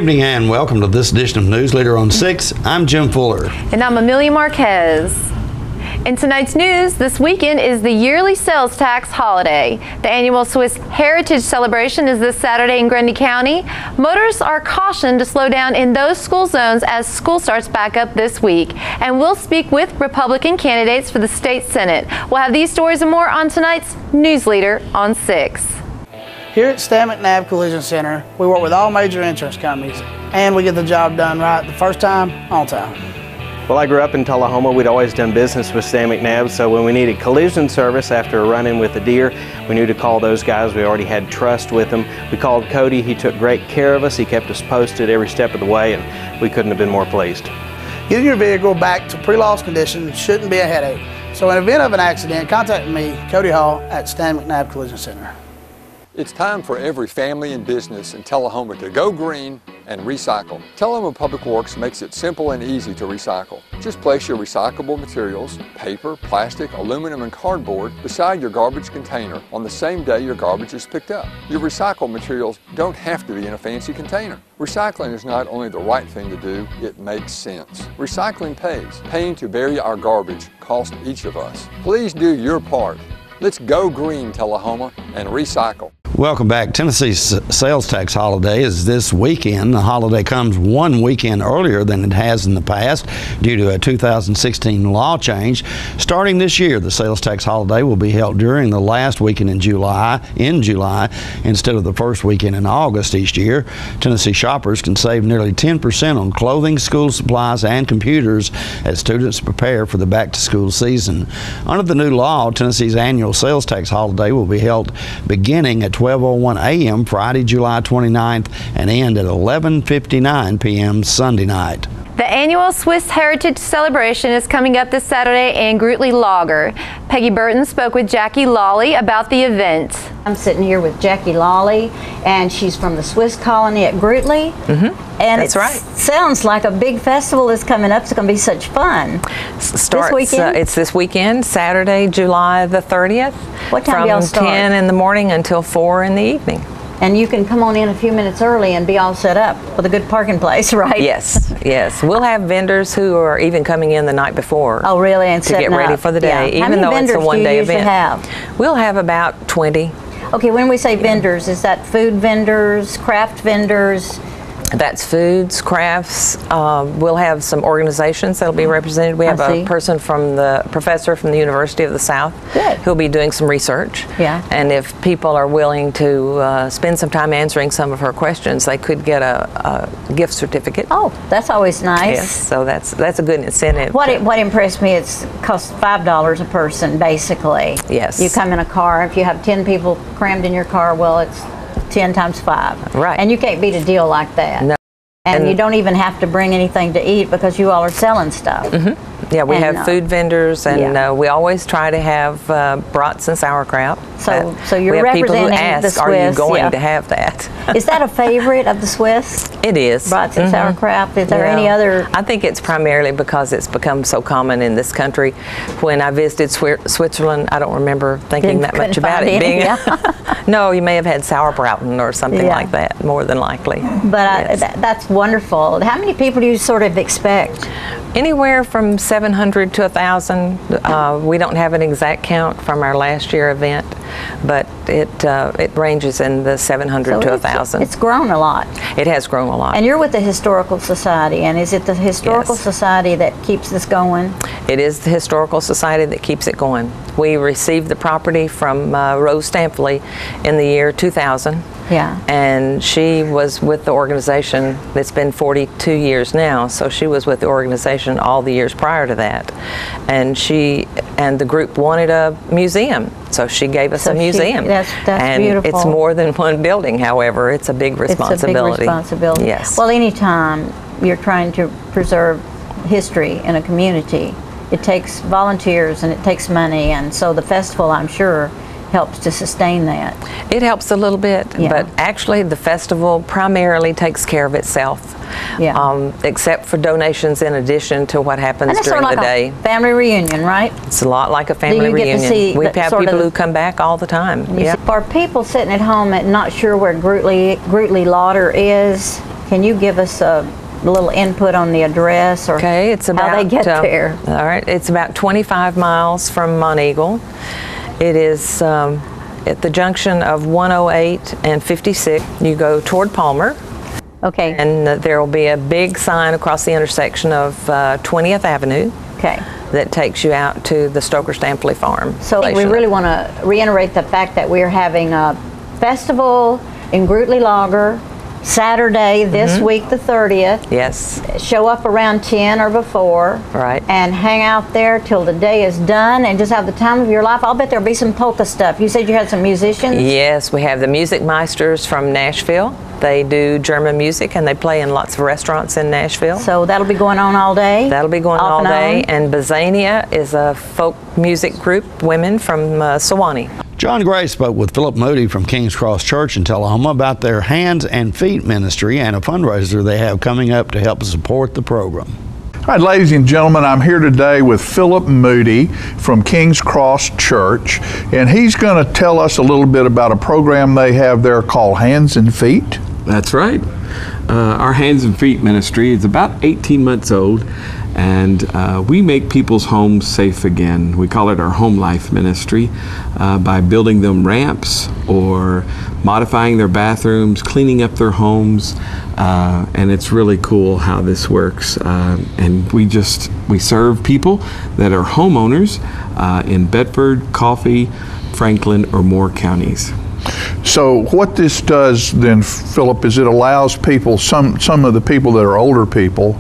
evening and welcome to this edition of Newsleader on 6. I'm Jim Fuller. And I'm Amelia Marquez. In tonight's news, this weekend is the yearly sales tax holiday. The annual Swiss Heritage Celebration is this Saturday in Grundy County. Motorists are cautioned to slow down in those school zones as school starts back up this week. And we'll speak with Republican candidates for the state Senate. We'll have these stories and more on tonight's Newsleader on 6. Here at Stan McNabb Collision Center, we work with all major insurance companies, and we get the job done right the first time, on time. Well, I grew up in Tullahoma. We'd always done business with Stan McNabb, so when we needed collision service after a run-in with a deer, we knew to call those guys. We already had trust with them. We called Cody. He took great care of us. He kept us posted every step of the way, and we couldn't have been more pleased. Getting your vehicle back to pre-loss condition shouldn't be a headache. So in event of an accident, contact me, Cody Hall, at Stan McNabb Collision Center. It's time for every family and business in Tullahoma to go green and recycle. Tullahoma Public Works makes it simple and easy to recycle. Just place your recyclable materials, paper, plastic, aluminum, and cardboard beside your garbage container on the same day your garbage is picked up. Your recycled materials don't have to be in a fancy container. Recycling is not only the right thing to do, it makes sense. Recycling pays. Paying to bury our garbage costs each of us. Please do your part. Let's go green, Tullahoma, and recycle. Welcome back. Tennessee's sales tax holiday is this weekend. The holiday comes one weekend earlier than it has in the past due to a 2016 law change. Starting this year, the sales tax holiday will be held during the last weekend in July instead of the first weekend in August each year. Tennessee shoppers can save nearly 10% on clothing, school supplies, and computers as students prepare for the back-to-school season. Under the new law, Tennessee's annual sales tax holiday will be held beginning at 12:01 a.m. Friday, July 29th and end at 11:59 p.m. Sunday night. The annual Swiss Heritage Celebration is coming up this Saturday in Grutley Lager. Peggy Burton spoke with Jackie Lawley about the event. I'm sitting here with Jackie Lawley, and she's from the Swiss colony at Grutley. And that's right. Sounds like a big festival is coming up. It's going to be such fun. This weekend? It's this weekend, Saturday, July the 30th. What time do y'all start? From 10 in the morning until 4 in the evening. And you can come on in a few minutes early and be all set up with a good parking place, right? Yes, yes. We'll have vendors who are even coming in the night before. Oh, really? And to get ready for the day, yeah. even though it's a one-day event. Have? We'll have about 20. Okay, when we say vendors, is that food vendors, craft vendors? That's foods, crafts. We'll have some organizations that'll be represented. We have a professor from the University of the South who'll be doing some research. Yeah. And if people are willing to spend some time answering some of her questions, they could get a gift certificate. Oh, that's always nice. Yes, so that's a good incentive. What impressed me, it costs $5 a person, basically. Yes. You come in a car. If you have 10 people crammed in your car, well, it's 10 times 5. Right. And you can't beat a deal like that. No. And you don't even have to bring anything to eat because you all are selling stuff. Yeah, we have food vendors, and we always try to have brats and sauerkraut. So you're we have people who representing ask, the Swiss. are you going to have that? Is that a favorite of the Swiss? It is. Brats and sauerkraut. Is there any other? I think it's primarily because it's become so common in this country. When I visited Switzerland, I don't remember thinking that much about it being. No, you may have had sauerbraten or something like that, more than likely. But that's wonderful. How many people do you sort of expect? Anywhere from 700 to 1,000. We don't have an exact count from our last year event, but it ranges in the 700 to 1,000. It's grown a lot. It has grown a lot. And you're with the Historical Society, and is it the Historical Society that keeps this going? It is the Historical Society that keeps it going. We received the property from Rose Stampley in the year 2000. Yeah. And she was with the organization, it's been 42 years now, so she was with the organization all the years prior to that. And she and the group wanted a museum, so she gave us a museum. That's and beautiful. It's more than one building, however, it's a big responsibility. It's a big responsibility. Yes. Well, anytime you're trying to preserve history in a community, it takes volunteers and it takes money, and so the festival, I'm sure, helps to sustain that. It helps a little bit, Yeah. but actually the festival primarily takes care of itself. Yeah. Except for donations in addition to what happens And it's during sort of the like day. a family reunion, right? It's a lot like a family you get to reunion. see We the have sort people of- who come back all the time. Yeah. For people sitting at home and not sure where Grutley Lauder is, Can you give us a little input on the address or Okay, it's about how they get there? All right, it's about 25 miles from Monteagle. It is at the junction of 108 and 56. You go toward Palmer. Okay. And there will be a big sign across the intersection of 20th Avenue. Okay. That takes you out to the Stoker-Stampley Farm. So we really want to reiterate the fact that we're having a festival in Grootly Lager Saturday this week, the 30th. Yes. Show up around 10 or before. Right. And hang out there till the day is done and just have the time of your life. I'll bet there'll be some polka stuff. You said you had some musicians? Yes, we have the Music Meisters from Nashville. They do German music and they play in lots of restaurants in Nashville. So that'll be going on all day? That'll be going all day. And Bazania is a folk music group, women from Sewanee. John Gray spoke with Philip Moody from King's Cross Church in Tullahoma about their Hands and Feet ministry and a fundraiser they have coming up to help support the program. All right, ladies and gentlemen, I'm here today with Philip Moody from King's Cross Church, and he's going to tell us a little bit about a program they have there called Hands and Feet. That's right. Our Hands and Feet ministry is about 18 months old, and we make people's homes safe again. We call it our home life ministry by building them ramps or modifying their bathrooms, cleaning up their homes, and it's really cool how this works. And we serve people that are homeowners in Bedford, Coffee, Franklin, or Moore counties. So what this does then, Philip, is it allows people, some of the people that are older people,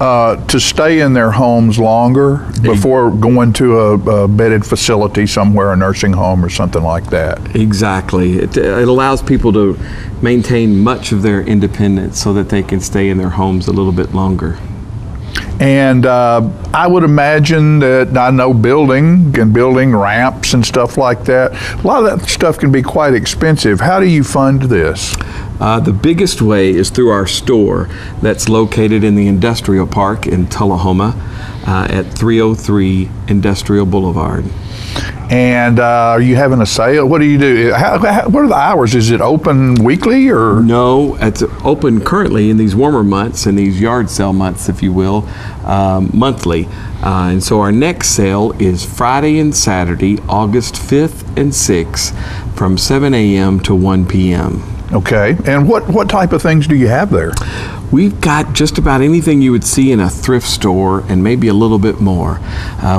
to stay in their homes longer before going to a bedded facility somewhere, a nursing home or something like that. Exactly. It allows people to maintain much of their independence so that they can stay in their homes a little bit longer. And I would imagine that, I know building ramps and stuff like that, a lot of that stuff can be quite expensive. How do you fund this? The biggest way is through our store that's located in the Industrial Park in Tullahoma at 303 Industrial Boulevard. And are you having a sale? What do you do? What are the hours? Is it open weekly or? No, it's open currently in these warmer months and these yard sale months, if you will, monthly. And so our next sale is Friday and Saturday, August 5th and 6th from 7 a.m. to 1 p.m. Okay, and what type of things do you have there? We've got just about anything you would see in a thrift store and maybe a little bit more.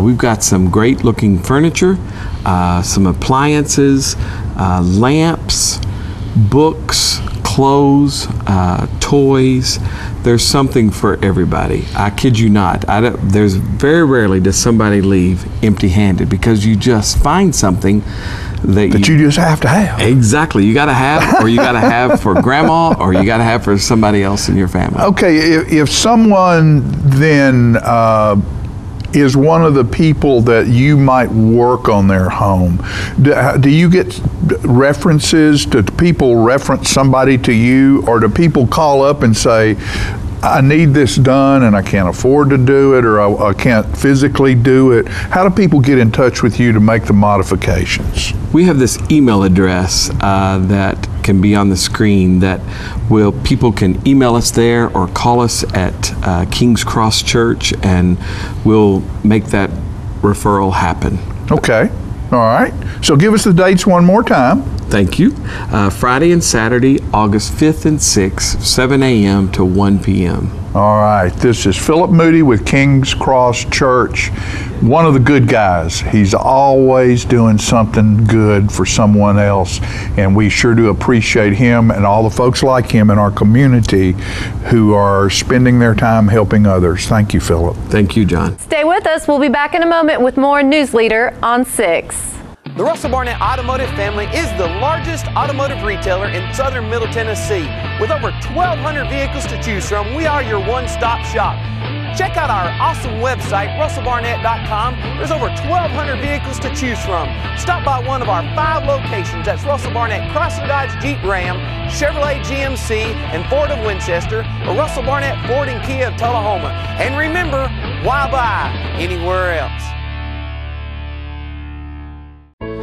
We've got some great looking furniture, some appliances, lamps, books, clothes, toys. There's something for everybody. I kid you not. There's very rarely does somebody leave empty-handed because you just find something that you just have to have. Exactly. You got to have, or you got to have for grandma, or you got to have for somebody else in your family. Okay, if someone then is one of the people that you might work on their home, do you get references? Do people reference somebody to you, or do people call up and say, I need this done and I can't afford to do it, or I can't physically do it? How do people get in touch with you to make the modifications? We have this email address that can be on the screen that people can email us there or call us at King's Cross Church, and we'll make that referral happen. Okay. All right. So give us the dates one more time. Thank you. Friday and Saturday, August 5th and 6th, 7 a.m. to 1 p.m. All right. This is Philip Moody with King's Cross Church, one of the good guys. He's always doing something good for someone else, and we sure do appreciate him and all the folks like him in our community who are spending their time helping others. Thank you, Philip. Thank you, John. Stay with us. We'll be back in a moment with more Newsleader on 6. The Russell Barnett Automotive family is the largest automotive retailer in southern Middle Tennessee. With over 1,200 vehicles to choose from, we are your one-stop shop. Check out our awesome website, russellbarnett.com. There's over 1,200 vehicles to choose from. Stop by one of our 5 locations. That's Russell Barnett Chrysler Dodge Jeep Ram, Chevrolet GMC, and Ford of Winchester, or Russell Barnett Ford and Kia of Tullahoma. And remember, why buy anywhere else?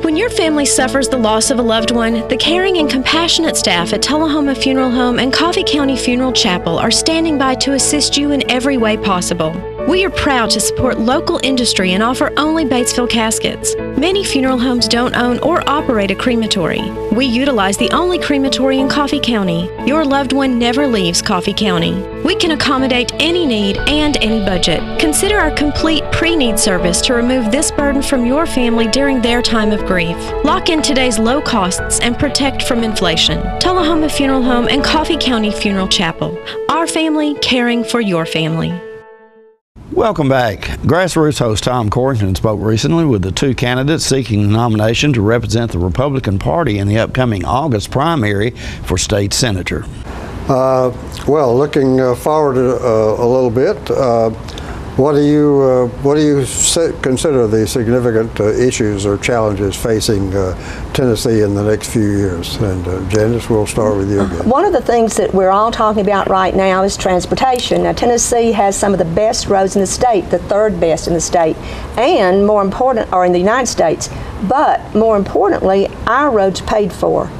When your family suffers the loss of a loved one, the caring and compassionate staff at Tullahoma Funeral Home and Coffee County Funeral Chapel are standing by to assist you in every way possible. We are proud to support local industry and offer only Batesville caskets. Many funeral homes don't own or operate a crematory. We utilize the only crematory in Coffee County. Your loved one never leaves Coffee County. We can accommodate any need and any budget. Consider our complete pre-need service to remove this burden from your family during their time of grief. Lock in today's low costs and protect from inflation. Tullahoma Funeral Home and Coffee County Funeral Chapel. Our family caring for your family. Welcome back. Grassroots host Tom Corrington spoke recently with the two candidates seeking the nomination to represent the Republican Party in the upcoming August primary for state senator. Well, looking forward a little bit, what do you consider the significant issues or challenges facing Tennessee in the next few years? And Janice, we'll start with you again. One of the things that we're all talking about right now is transportation. Now, Tennessee has some of the best roads in the state, the third best in the state, and more important, or in the United States. But more importantly, our roads paid for.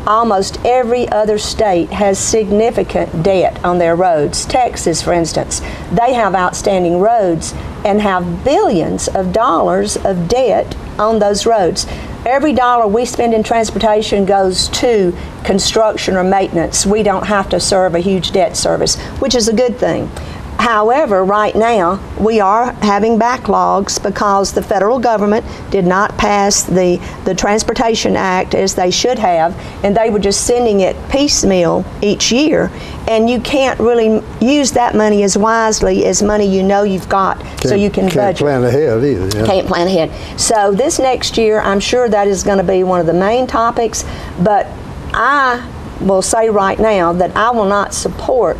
Almost every other state has significant debt on their roads. Texas, for instance, they have outstanding roads and have billions of dollars of debt on those roads. Every dollar we spend in transportation goes to construction or maintenance. We don't have to serve a huge debt service, which is a good thing. However, right now, we are having backlogs because the federal government did not pass the Transportation Act as they should have, and they were just sending it piecemeal each year, and you can't really use that money as wisely as money you know you've got, so you can budget. Can't plan ahead either. Yeah. Can't plan ahead. So this next year, I'm sure that is going to be one of the main topics, but I will say right now that I will not support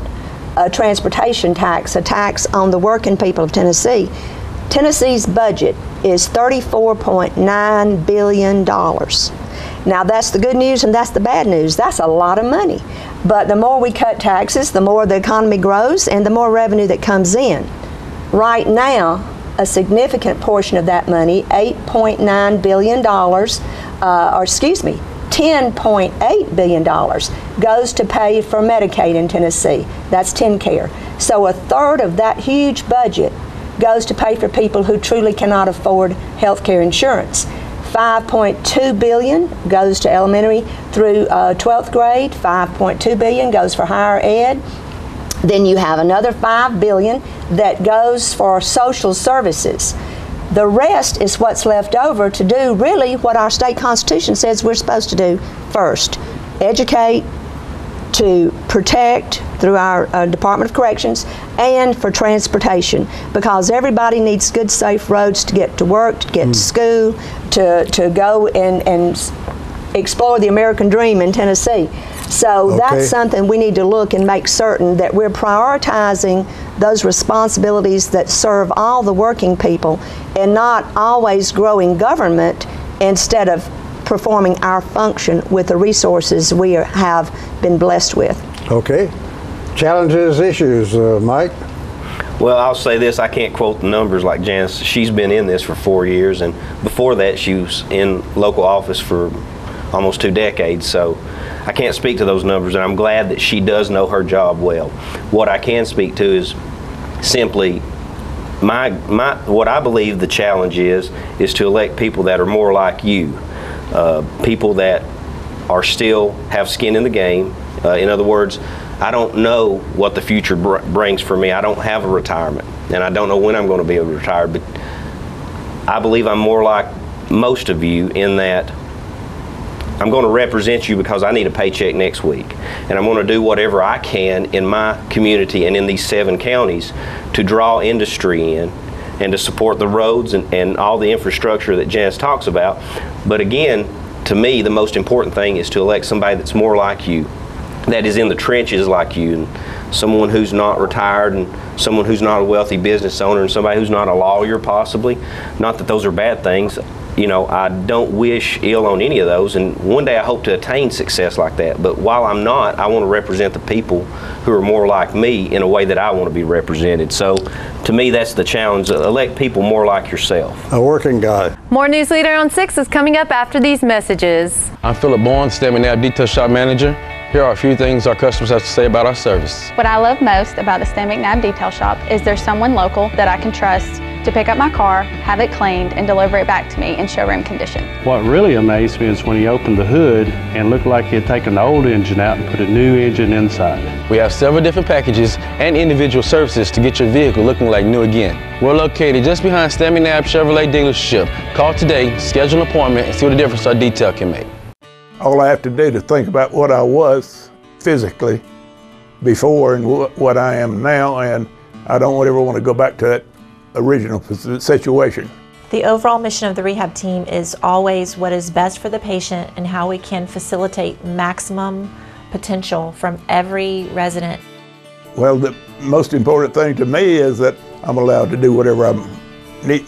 a transportation tax, a tax on the working people of Tennessee. Tennessee's budget is $34.9 billion. Now that's the good news and that's the bad news. That's a lot of money. But the more we cut taxes, the more the economy grows and the more revenue that comes in. Right now, a significant portion of that money, $8.9 billion, $10.8 billion goes to pay for Medicaid in Tennessee. That's TennCare. So a third of that huge budget goes to pay for people who truly cannot afford health care insurance. $5.2 billion goes to elementary through 12th grade. $5.2 billion goes for higher ed. Then you have another $5 billion that goes for social services. The rest is what's left over to do really what our state constitution says we're supposed to do first. Educate, to protect through our Department of Corrections, and for transportation, because everybody needs good, safe roads to get to work, to get to school, to go and explore the American dream in Tennessee. So that's something we need to look and make certain that we're prioritizing those responsibilities that serve all the working people and not always growing government instead of performing our function with the resources we have been blessed with. Okay. Challenges, issues, Mike? Well, I'll say this, I can't quote the numbers like Janice. She's been in this for 4 years, and before that she was in local office for almost 2 decades, so I can't speak to those numbers, and I'm glad that she does know her job well. What I can speak to is simply what I believe the challenge is to elect people that are more like you, people that are still have skin in the game. In other words, I don't know what the future brings for me. I don't have a retirement, and I don't know when I'm going to be able to retire, but I believe I'm more like most of you in that I'm going to represent you because I need a paycheck next week, and I'm going to do whatever I can in my community and in these 7 counties to draw industry in and to support the roads and all the infrastructure that Janice talks about. But again, to me, the most important thing is to elect somebody that's more like you, that is in the trenches like you, and someone who's not retired, and someone who's not a wealthy business owner, and somebody who's not a lawyer possibly. Not that those are bad things. you know, I don't wish ill on any of those, and one day I hope to attain success like that. But while I'm not, I want to represent the people who are more like me in a way that I want to be represented. So to me, that's the challenge. Elect people more like yourself. A working guy. More Newsleader on 6 is coming up after these messages. I'm Philip Bourne, Stamping Nab Detail Shop Manager. Here are a few things our customers have to say about our service. What I love most about the Stan McNabb Detail Shop is there's someone local that I can trust to pick up my car, have it cleaned, and deliver it back to me in showroom condition. What really amazed me is when he opened the hood and looked like he had taken the old engine out and put a new engine inside. We have several different packages and individual services to get your vehicle looking like new again. We're located just behind Stan McNabb Chevrolet dealership. Call today, schedule an appointment, and see what the difference our detail can make. All I have to do to think about what I was physically before and what I am now, and I don't ever want to go back to that original situation. The overall mission of the rehab team is always what is best for the patient and how we can facilitate maximum potential from every resident. Well, the most important thing to me is that I'm allowed to do whatever I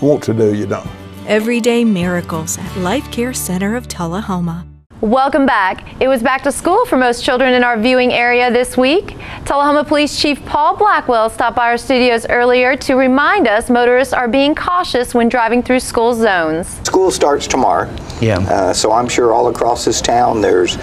want to do, you know. Everyday miracles at Life Care Center of Tullahoma. Welcome back. It was back to school for most children in our viewing area this week. Tullahoma Police Chief Paul Blackwell stopped by our studios earlier to remind us motorists are being cautious when driving through school zones. School starts tomorrow. Yeah. So I'm sure all across this town there's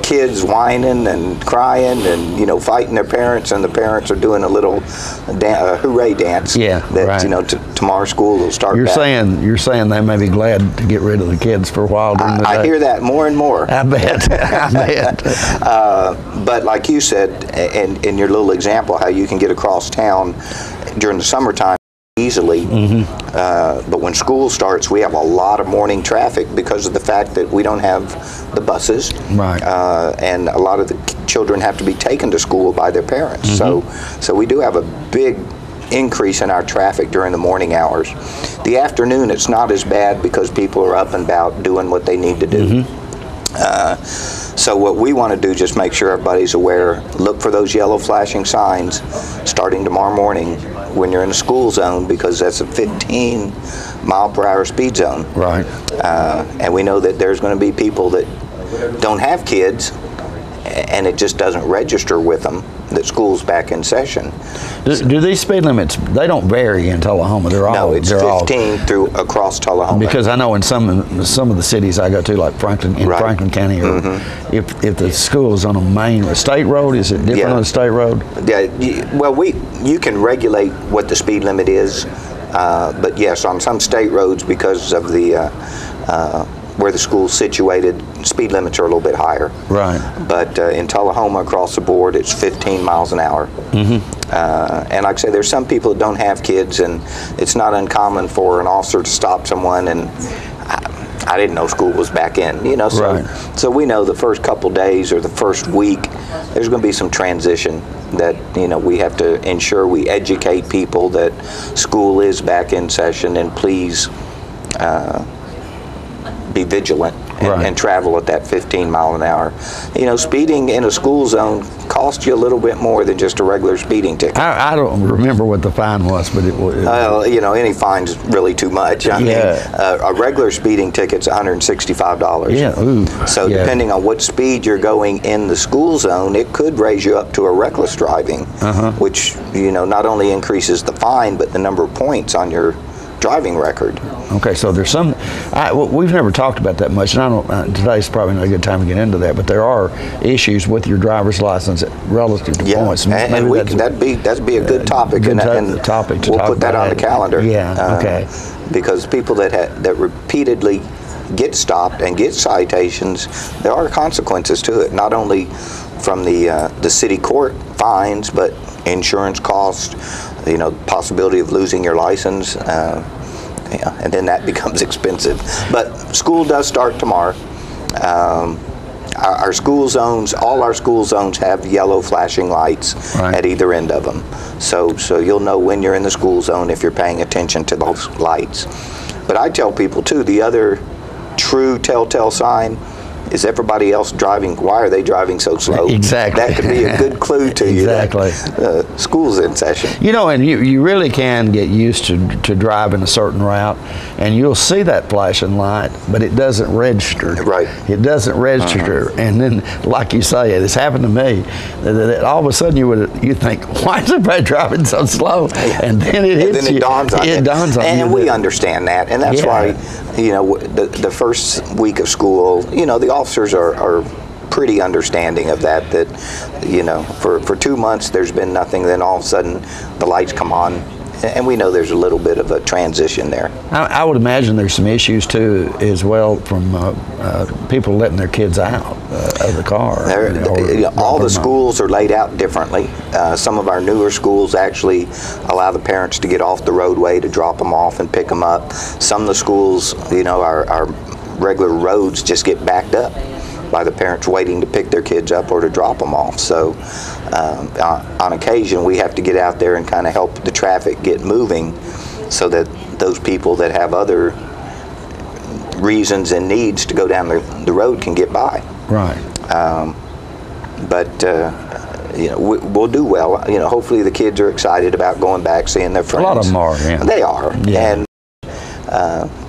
kids whining and crying and, you know, fighting their parents, and the parents are doing a little hooray dance. Yeah, that, right. you know, tomorrow school will start back. You're saying they may be glad to get rid of the kids for a while during the day. I hear that more and more. I bet. I bet. But like you said, in your little example, how you can get across town during the summertime easily, but when school starts, we have a lot of morning traffic because of the fact that we don't have the buses, right? And a lot of the children have to be taken to school by their parents. So we do have a big increase in our traffic during the morning hours. The afternoon, it's not as bad because people are up and about doing what they need to do. So what we want to do, just make sure everybody's aware, look for those yellow flashing signs starting tomorrow morning when you're in a school zone, because that's a 15-mile-per-hour speed zone. Right. And we know that there's going to be people that don't have kids, and it just doesn't register with them that school's back in session. Do these speed limits, they don't vary in Tullahoma? They're all, no, it's 15 through across Tullahoma. Because I know in some of the cities I go to, like Franklin County, or if the school is on a main state road, is it different on a state road? Yeah, well, you can regulate what the speed limit is, but yes, on some state roads, because of the where the school's situated, speed limits are a little bit higher. Right. But in Tullahoma, across the board, it's 15 miles an hour. And like I say, there's some people that don't have kids, and it's not uncommon for an officer to stop someone and I didn't know school was back in, you know, so we know the first couple days or the first week there's going to be some transition that, you know, we have to ensure we educate people that school is back in session, and please be vigilant and travel at that 15 mile an hour. You know, speeding in a school zone costs you a little bit more than just a regular speeding ticket. I don't remember what the fine was, but it was. You know, any fine's really too much. I mean, a regular speeding ticket's $165. Yeah. Ooh. So depending on what speed you're going in the school zone, it could raise you up to a reckless driving, which, you know, not only increases the fine, but the number of points on your driving record. Okay, so there's some, we've never talked about that much, and I don't, today's probably not a good time to get into that, but there are issues with your driver's license relative to points. And that'd be a good topic, and we'll put that on the calendar. Yeah, okay. Because people that repeatedly get stopped and get citations, there are consequences to it, not only from the city court fines, but insurance costs, you know, possibility of losing your license, and then that becomes expensive. But school does start tomorrow. Our school zones, all our school zones have yellow flashing lights at either end of them. So you'll know when you're in the school zone if you're paying attention to those lights. But I tell people too, the other true telltale sign is everybody else driving? Why are they driving so slow? Exactly. That could be a good clue to you. Exactly. That, school's in session. You know, and you really can get used to driving a certain route, and you'll see that flashing light, but it doesn't register. Right. It doesn't register, and then, like you say, it's happened to me. That all of a sudden you think, why is everybody driving so slow? And then it hits you. It dawns on you. It dawns on you. And we understand that, and that's why, you know, the first week of school, you know, the officers are pretty understanding of that, you know, for 2 months there's been nothing, then all of a sudden the lights come on, and we know there's a little bit of a transition there. I would imagine there's some issues too as well from people letting their kids out of the car. All the schools are laid out differently. Some of our newer schools actually allow the parents to get off the roadway to drop them off and pick them up. Some of the schools, you know, our regular roads just get backed up by the parents waiting to pick their kids up or to drop them off. So on occasion we have to get out there and kind of help the traffic get moving so that those people that have other reasons and needs to go down the road can get by. Right. But you know, we'll do well. You know, hopefully the kids are excited about going back, seeing their friends. A lot of them are, yeah. They are. Yeah. And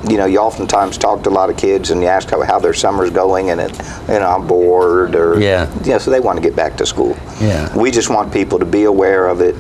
you know, you oftentimes talk to a lot of kids and you ask how their summer's going, and you know, I'm bored, or so they want to get back to school. Yeah. We just want people to be aware of it.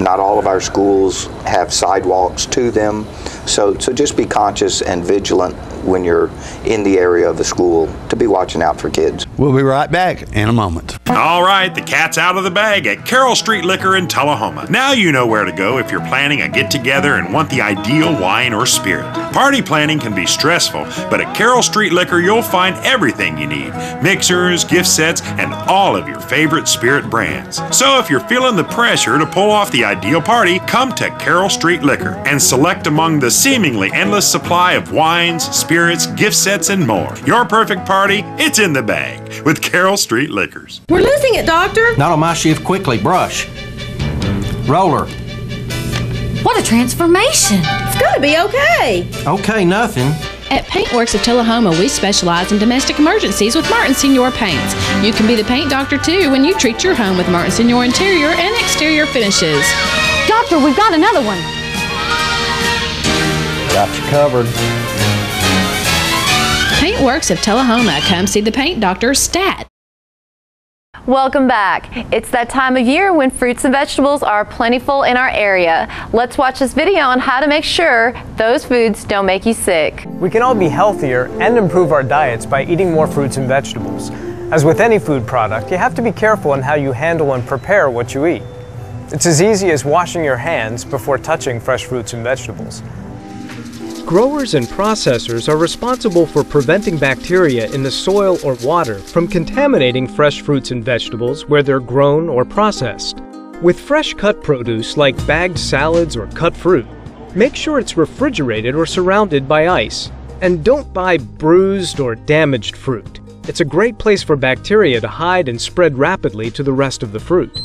Not all of our schools have sidewalks to them, so just be conscious and vigilant when you're in the area of the school to be watching out for kids. We'll be right back in a moment. All right, the cat's out of the bag at Carroll Street Liquor in Tullahoma. Now you know where to go if you're planning a get-together and want the ideal wine or spirit. Party planning can be stressful, but at Carroll Street Liquor you'll find everything you need. Mixers, gift sets, and all of your favorite spirit brands. So if you're feeling the pressure to pull off the ideal party, come to Carroll Street Liquor and select among the seemingly endless supply of wines, spirits, gift sets, and more. Your perfect party, it's in the bag with Carroll Street Liquors. We're losing it, Doctor. Not on my shift. Quickly, brush. Roller. What a transformation. It's gonna be okay. Okay, nothing. At Paintworks of Tullahoma, we specialize in domestic emergencies with Martin Senior Paints. You can be the paint doctor too when you treat your home with Martin Senior interior and exterior finishes. Doctor, we've got another one. Got you covered. Paintworks of Tullahoma. Come see the paint doctor, Stat. Welcome back. It's that time of year when fruits and vegetables are plentiful in our area. Let's watch this video on how to make sure those foods don't make you sick. We can all be healthier and improve our diets by eating more fruits and vegetables. As with any food product, you have to be careful in how you handle and prepare what you eat. It's as easy as washing your hands before touching fresh fruits and vegetables. Growers and processors are responsible for preventing bacteria in the soil or water from contaminating fresh fruits and vegetables where they're grown or processed. With fresh cut produce like bagged salads or cut fruit, make sure it's refrigerated or surrounded by ice. And don't buy bruised or damaged fruit. It's a great place for bacteria to hide and spread rapidly to the rest of the fruit.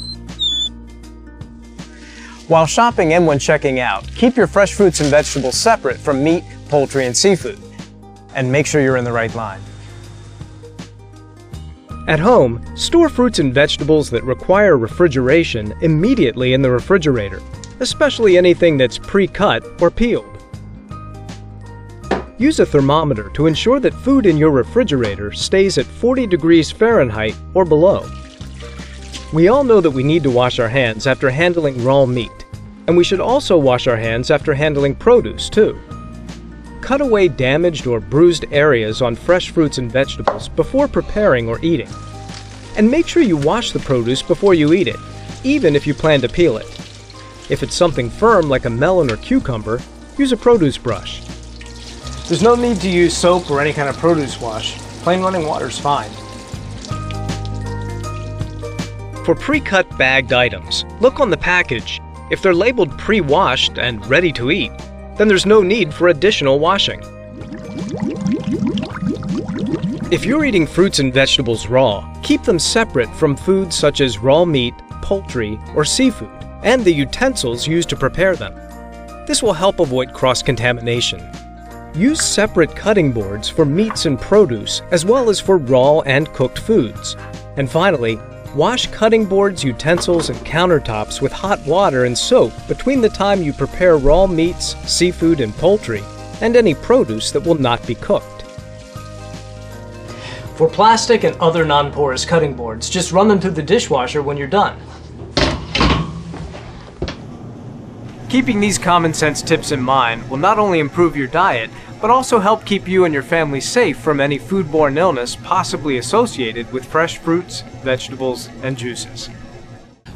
While shopping and when checking out, keep your fresh fruits and vegetables separate from meat, poultry, and seafood. And make sure you're in the right line. At home, store fruits and vegetables that require refrigeration immediately in the refrigerator, especially anything that's pre-cut or peeled. Use a thermometer to ensure that food in your refrigerator stays at 40 degrees Fahrenheit or below. We all know that we need to wash our hands after handling raw meat, and we should also wash our hands after handling produce too. Cut away damaged or bruised areas on fresh fruits and vegetables before preparing or eating. And make sure you wash the produce before you eat it, even if you plan to peel it. If it's something firm like a melon or cucumber, use a produce brush. There's no need to use soap or any kind of produce wash. Plain running water is fine. For pre-cut bagged items, look on the package. If they're labeled pre-washed and ready to eat, then there's no need for additional washing. If you're eating fruits and vegetables raw, keep them separate from foods such as raw meat, poultry, or seafood, and the utensils used to prepare them. This will help avoid cross-contamination. Use separate cutting boards for meats and produce, as well as for raw and cooked foods. And finally, wash cutting boards, utensils, and countertops with hot water and soap between the time you prepare raw meats, seafood, and poultry, and any produce that will not be cooked. For plastic and other non-porous cutting boards, just run them through the dishwasher when you're done. Keeping these common sense tips in mind will not only improve your diet, but also help keep you and your family safe from any foodborne illness possibly associated with fresh fruits, vegetables, and juices.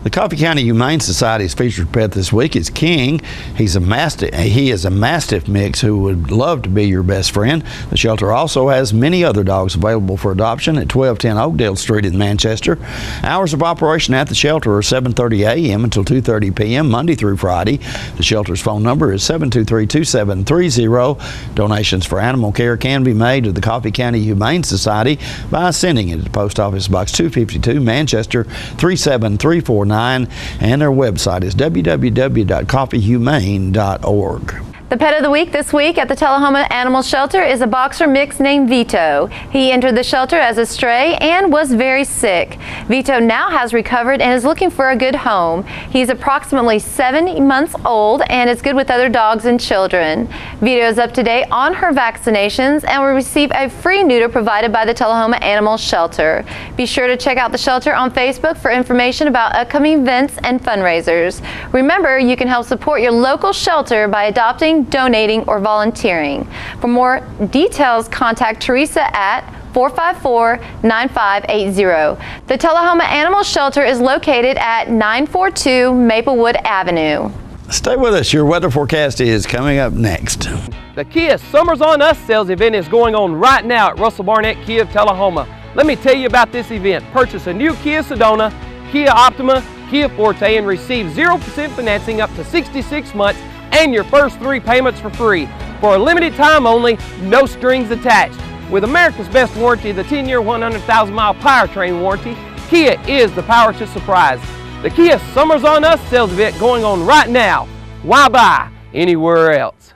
The Coffee County Humane Society's featured pet this week is King. He is a Mastiff mix who would love to be your best friend. The shelter also has many other dogs available for adoption at 1210 Oakdale Street in Manchester. Hours of operation at the shelter are 7:30 a.m. until 2:30 p.m. Monday through Friday. The shelter's phone number is 723-2730. Donations for animal care can be made to the Coffee County Humane Society by sending it to Post Office Box 252, Manchester 37349. And their website is www.coffeehumane.org. The pet of the week this week at the Tullahoma Animal Shelter is a boxer mix named Vito. He entered the shelter as a stray and was very sick. Vito now has recovered and is looking for a good home. He's approximately 7 months old and is good with other dogs and children. Vito is up to date on her vaccinations and will receive a free neuter provided by the Tullahoma Animal Shelter. Be sure to check out the shelter on Facebook for information about upcoming events and fundraisers. Remember, you can help support your local shelter by adopting, donating, or volunteering. For more details, contact Teresa at 454-9580. The Tullahoma Animal Shelter is located at 942 Maplewood Avenue. Stay with us. Your weather forecast is coming up next. The Kia Summers on Us sales event is going on right now at Russell Barnett Kia of Tullahoma. Let me tell you about this event. Purchase a new Kia Sedona, Kia Optima, Kia Forte, and receive 0% financing up to 66 months and your first 3 payments for free. For a limited time only, no strings attached. With America's best warranty, the 10-year, 100,000-mile powertrain warranty, Kia is the power to surprise. The Kia Summers on Us sales event going on right now. Why buy anywhere else?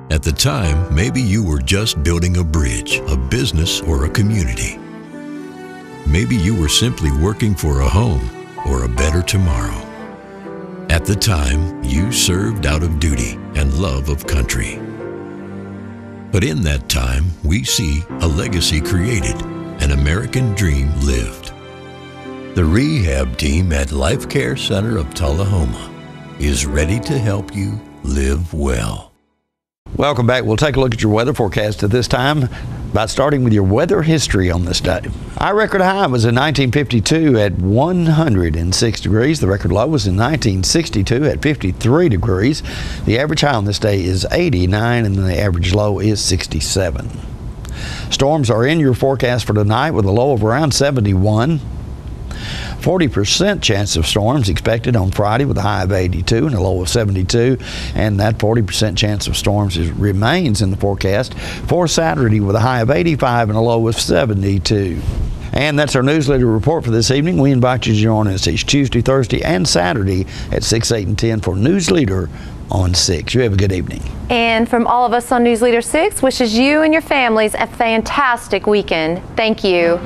At the time, maybe you were just building a bridge, a business, or a community. Maybe you were simply working for a home or a better tomorrow. At the time, you served out of duty and love of country. But in that time, we see a legacy created, an American dream lived. The rehab team at Life Care Center of Tullahoma is ready to help you live well. Welcome back. We'll take a look at your weather forecast at this time by starting with your weather history on this day. Our record high was in 1952 at 106 degrees. The record low was in 1962 at 53 degrees. The average high on this day is 89 and the average low is 67. Storms are in your forecast for tonight with a low of around 71. 40% chance of storms expected on Friday with a high of 82 and a low of 72, and that 40% chance of storms remains in the forecast for Saturday with a high of 85 and a low of 72. And that's our newsletter report for this evening. We invite you to join us each Tuesday, Thursday, and Saturday at 6, 8, and 10 for Newsleader on 6. You have a good evening. And from all of us on Newsleader 6, wishes you and your families a fantastic weekend. Thank you.